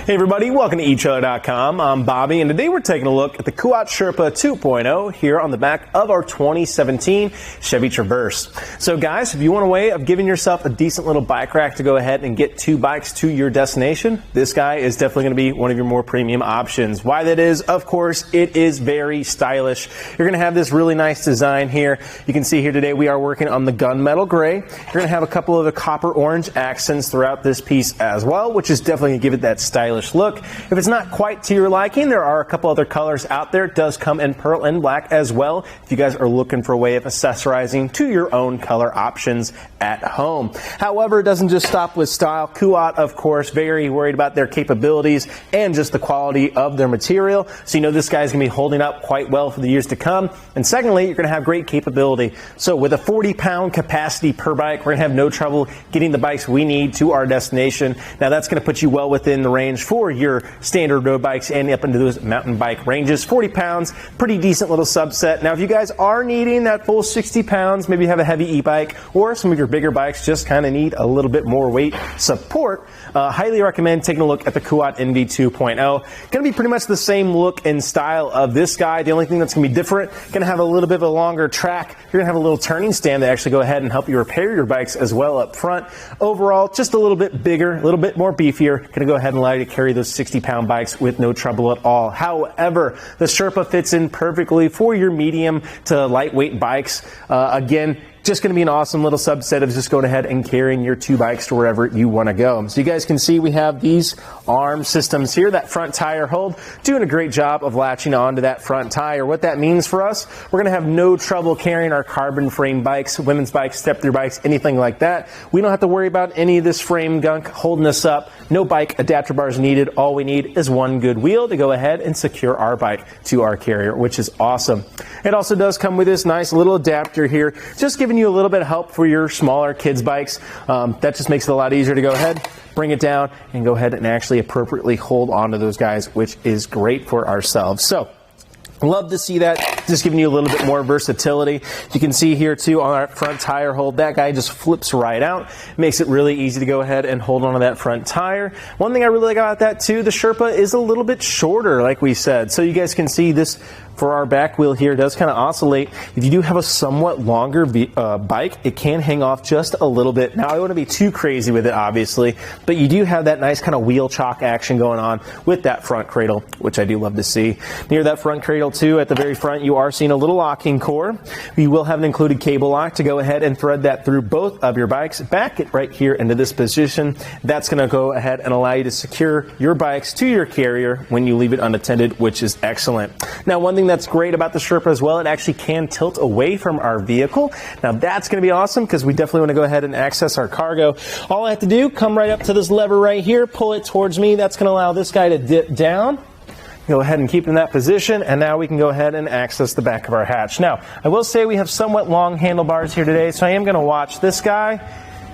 Hey everybody, welcome to etrailer.com. I'm Bobby, and today we're taking a look at the Kuat Sherpa 2.0 here on the back of our 2017 Chevy Traverse. So guys, if you want a way of giving yourself a decent little bike rack to go ahead and get two bikes to your destination, this guy is definitely going to be one of your more premium options. Why that is, of course, it is very stylish. You're going to have this really nice design here. You can see here today we are working on the gunmetal gray. You're going to have a couple of the copper orange accents throughout this piece as well, which is definitely going to give it that stylish look. If it's not quite to your liking, there are a couple other colors out there. It does come in pearl and black as well, if you guys are looking for a way of accessorizing to your own color options at home. However, it doesn't just stop with style. Kuat, of course, very worried about their capabilities and just the quality of their material. So you know this guy's going to be holding up quite well for the years to come. And secondly, you're going to have great capability. So with a 40-pound capacity per bike, we're going to have no trouble getting the bikes we need to our destination. Now that's going to put you well within the range for your standard road bikes and up into those mountain bike ranges. 40 pounds, pretty decent little subset. Now if you guys are needing that full 60 pounds, maybe you have a heavy e-bike or some of your bigger bikes just kind of need a little bit more weight support, highly recommend taking a look at the Kuat NV 2.0. Going to be pretty much the same look and style of this guy. The only thing that's going to be different, going to have a little bit of a longer track. You're going to have a little turning stand that actually go ahead and help you repair your bikes as well up front. Overall, just a little bit bigger, a little bit more beefier. Going to go ahead and allow you to carry those 60-pound bikes with no trouble at all. However, the Sherpa fits in perfectly for your medium to lightweight bikes. Again, just going to be an awesome little subset of just going ahead and carrying your two bikes to wherever you want to go. So you guys can see we have these arm systems here, that front tire hold, doing a great job of latching onto that front tire. What that means for us, we're going to have no trouble carrying our carbon frame bikes, women's bikes, step-through bikes, anything like that. We don't have to worry about any of this frame gunk holding us up. No bike adapter bars needed. All we need is one good wheel to go ahead and secure our bike to our carrier, which is awesome. It also does come with this nice little adapter here, just giving you a little bit of help for your smaller kids bikes. That just makes it a lot easier to go ahead, bring it down, and go ahead and actually appropriately hold on to those guys, which is great for ourselves. So love to see that, just giving you a little bit more versatility. You can see here too on our front tire hold, that guy just flips right out. Makes it really easy to go ahead and hold on to that front tire. One thing I really like about that too, the Sherpa is a little bit shorter, like we said. So you guys can see this for our back wheel here does kind of oscillate. If you do have a somewhat longer bike, it can hang off just a little bit. Now, I wouldn't be too crazy with it, obviously, but you do have that nice kind of wheel chock action going on with that front cradle, which I do love to see. Near that front cradle, too, at the very front, you are seeing a little locking core. You will have an included cable lock to go ahead and thread that through both of your bikes. Back it right here into this position. That's going to go ahead and allow you to secure your bikes to your carrier when you leave it unattended, which is excellent. Now, one thing that's great about the Sherpa as well, it actually can tilt away from our vehicle. Now that's going to be awesome because we definitely want to go ahead and access our cargo. All I have to do, come right up to this lever right here, pull it towards me. That's going to allow this guy to dip down. Go ahead and keep in that position, and now we can go ahead and access the back of our hatch. Now, I will say we have somewhat long handlebars here today, so I am going to watch this guy.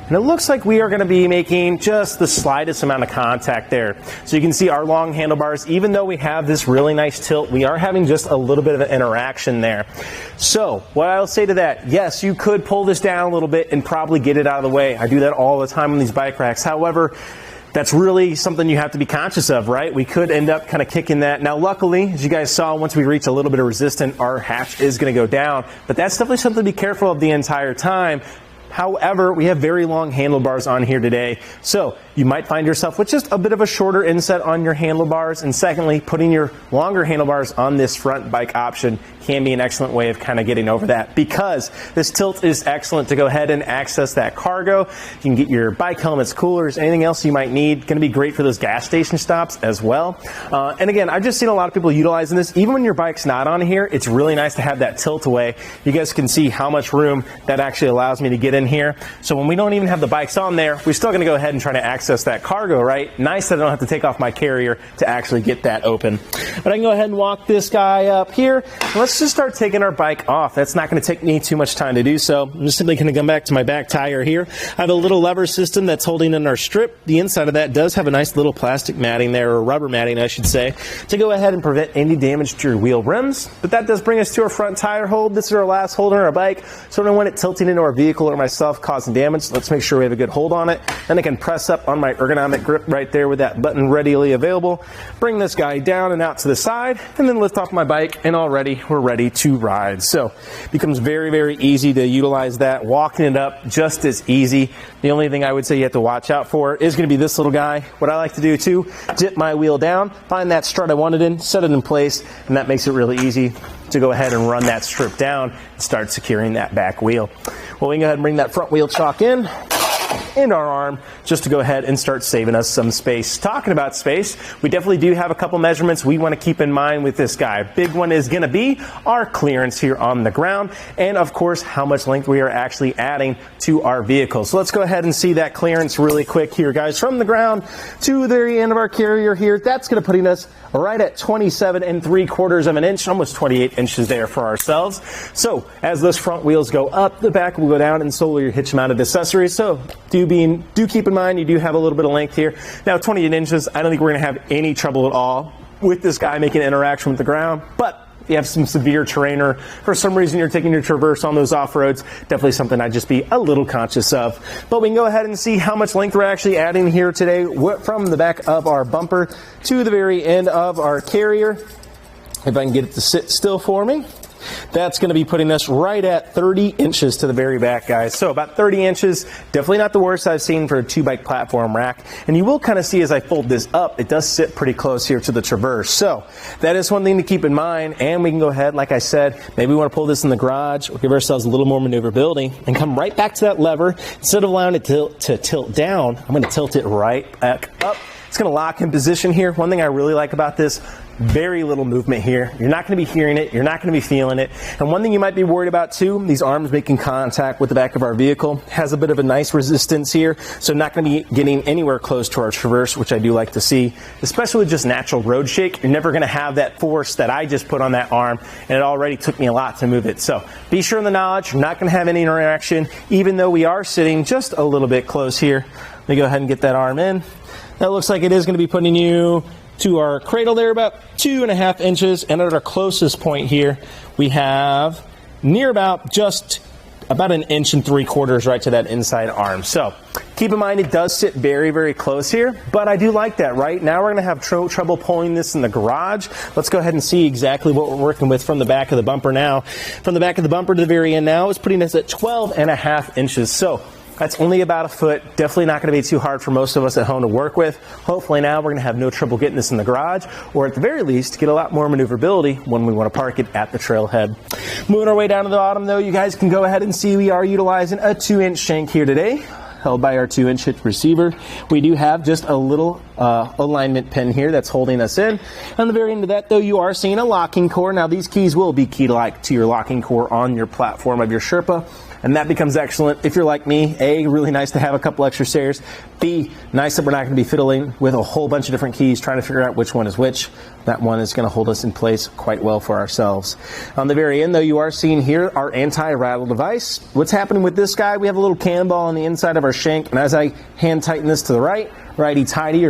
And it looks like we are going to be making just the slightest amount of contact there. So you can see our long handlebars, even though we have this really nice tilt, we are having just a little bit of an interaction there. So what I'll say to that, yes, you could pull this down a little bit and probably get it out of the way. I do that all the time on these bike racks. However, that's really something you have to be conscious of, right? We could end up kind of kicking that. Now, luckily, as you guys saw, once we reach a little bit of resistance, our hatch is going to go down. But that's definitely something to be careful of the entire time. However, we have very long handlebars on here today, so you might find yourself with just a bit of a shorter inset on your handlebars, and secondly, putting your longer handlebars on this front bike option can be an excellent way of kind of getting over that, because this tilt is excellent to go ahead and access that cargo. You can get your bike helmets, coolers, anything else you might need. Going to be great for those gas station stops as well. And again, I've just seen a lot of people utilizing this. Even when your bike's not on here, it's really nice to have that tilt away. You guys can see how much room that actually allows me to get in here. So when we don't even have the bikes on there, we're still going to go ahead and try to access that cargo, right? Nice that I don't have to take off my carrier to actually get that open. But I can go ahead and walk this guy up here. Let's just start taking our bike off. That's not going to take me too much time to do so. I'm just simply going to come back to my back tire here. I have a little lever system that's holding in our strip. The inside of that does have a nice little plastic matting there, or rubber matting, I should say, to go ahead and prevent any damage to your wheel rims. But that does bring us to our front tire hold. This is our last hold on our bike, so I don't want it tilting into our vehicle or my myself, causing damage. Let's make sure we have a good hold on it. Then I can press up on my ergonomic grip right there with that button readily available. Bring this guy down and out to the side, and then lift off my bike, and already we're ready to ride. So it becomes very, very easy to utilize that. Walking it up, just as easy. The only thing I would say you have to watch out for is going to be this little guy. What I like to do too, dip my wheel down, find that strut I wanted in, set it in place, and that makes it really easy to go ahead and run that strip down and start securing that back wheel. Well, we can go ahead and bring that front wheel chock in our arm just to go ahead and start saving us some space. Talking about space, we definitely do have a couple measurements we want to keep in mind with this guy. Big one is going to be our clearance here on the ground, and of course how much length we are actually adding to our vehicle. So let's go ahead and see that clearance really quick here, guys. From the ground to the very end of our carrier here, that's going to put us right at 27 3/4 of an inch, almost 28 inches there for ourselves. So as those front wheels go up, the back will go down, and so will your hitch mounted accessories. So do keep in mind you do have a little bit of length here. Now 28 inches, I don't think we're going to have any trouble at all with this guy making interaction with the ground, but if you have some severe terrain or for some reason you're taking your Traverse on those off-roads, definitely something I'd just be a little conscious of. But we can go ahead and see how much length we're actually adding here today from the back of our bumper to the very end of our carrier. If I can get it to sit still for me. That's going to be putting us right at 30 inches to the very back, guys. So about 30 inches, definitely not the worst I've seen for a 2-bike platform rack. And you will kind of see as I fold this up, it does sit pretty close here to the Traverse. So that is one thing to keep in mind. And we can go ahead, like I said, maybe we want to pull this in the garage or give ourselves a little more maneuverability and come right back to that lever. Instead of allowing it to tilt down, I'm going to tilt it right back up. It's going to lock in position here. One thing I really like about this, very little movement here. You're not going to be hearing it. You're not going to be feeling it. And one thing you might be worried about too, these arms making contact with the back of our vehicle has a bit of a nice resistance here. So not going to be getting anywhere close to our Traverse, which I do like to see, especially with just natural road shake. You're never going to have that force that I just put on that arm, and it already took me a lot to move it. So be sure in the knowledge, you're not going to have any interaction, even though we are sitting just a little bit close here. Let me go ahead and get that arm in. That looks like it is going to be putting you to our cradle there about 2.5 inches, and at our closest point here we have near about just about 1 3/4 inches right to that inside arm. So keep in mind it does sit very, very close here, but I do like that. Right now we're going to have trouble pulling this in the garage. Let's go ahead and see exactly what we're working with from the back of the bumper now. From the back of the bumper to the very end now is putting us at 12.5 inches. So that's only about 1 foot. Definitely not going to be too hard for most of us at home to work with. Hopefully now we're going to have no trouble getting this in the garage, or at the very least get a lot more maneuverability when we want to park it at the trailhead. Moving our way down to the bottom though, you guys can go ahead and see we are utilizing a 2-inch shank here today, held by our 2-inch hitch receiver. We do have just a little alignment pin here that's holding us in. On the very end of that though, you are seeing a locking core. Now these keys will be keyed to your locking core on your platform of your Sherpa, and that becomes excellent if you're like me. A, really nice to have a couple extra stairs. B, nice that we're not going to be fiddling with a whole bunch of different keys trying to figure out which one is which. That one is going to hold us in place quite well for ourselves. On the very end though, you are seeing here our anti-rattle device. What's happening with this guy, we have a little cam ball on the inside of our shank, and as I hand tighten this to the right, righty-tighty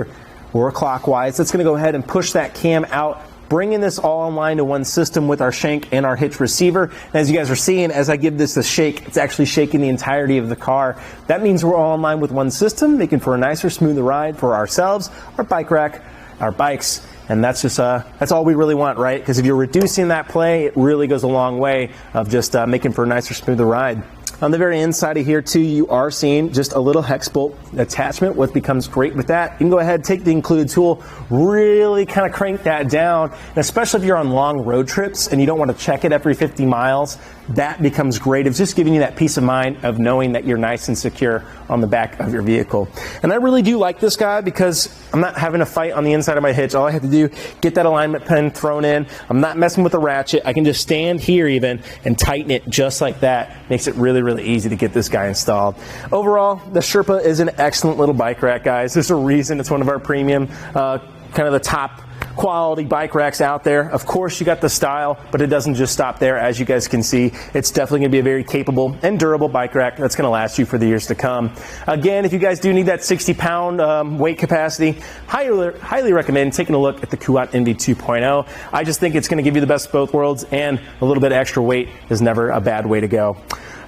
or clockwise, that's going to go ahead and push that cam out, bringing this all in line to one system with our shank and our hitch receiver. And as you guys are seeing, as I give this a shake, it's actually shaking the entirety of the car. That means we're all in line with one system, making for a nicer, smoother ride for ourselves, our bike rack, our bikes. And that's just that's all we really want, right? Because if you're reducing that play, it really goes a long way of just making for a nicer, smoother ride. On the very inside of here too, you are seeing just a little hex bolt attachment. What becomes great with that, you can go ahead, take the included tool, really kind of crank that down, and especially if you're on long road trips and you don't want to check it every 50 miles, that becomes great. It's just giving you that peace of mind of knowing that you're nice and secure on the back of your vehicle. And I really do like this guy because I'm not having a fight on the inside of my hitch. All I have to do, get that alignment pin thrown in. I'm not messing with the ratchet. I can just stand here even and tighten it just like that. Makes it really, really easy to get this guy installed. Overall, the Sherpa is an excellent little bike rack, guys. There's a reason it's one of our premium, kind of the top quality bike racks out there. Of course, you got the style, but it doesn't just stop there. As you guys can see, it's definitely going to be a very capable and durable bike rack that's going to last you for the years to come. Again, if you guys do need that 60-pound weight capacity, highly recommend taking a look at the Kuat NV 2.0. I just think it's going to give you the best of both worlds, and a little bit extra weight is never a bad way to go.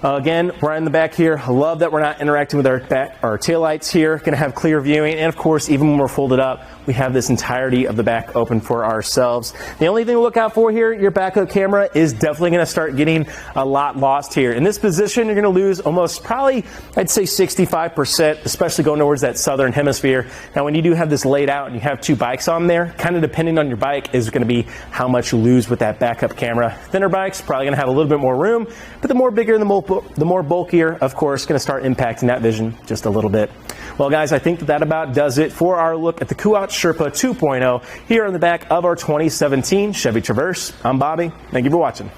Again, right in the back here, I love that we're not interacting with our taillights here. Going to have clear viewing, and of course, even when we're folded up, we have this entirety of the back open for ourselves. The only thing to look out for here, your backup camera is definitely going to start getting a lot lost here. In this position, you're going to lose almost probably, I'd say 65%, especially going towards that southern hemisphere. Now, when you do have this laid out and you have two bikes on there, kind of depending on your bike is going to be how much you lose with that backup camera. Thinner bikes, probably going to have a little bit more room, but the more bigger, the more bulkier, of course, going to start impacting that vision just a little bit. Well, guys, I think that about does it for our look at the Kuat Sherpa 2.0 here on the back of our 2017 Chevy Traverse. I'm Bobby. Thank you for watching.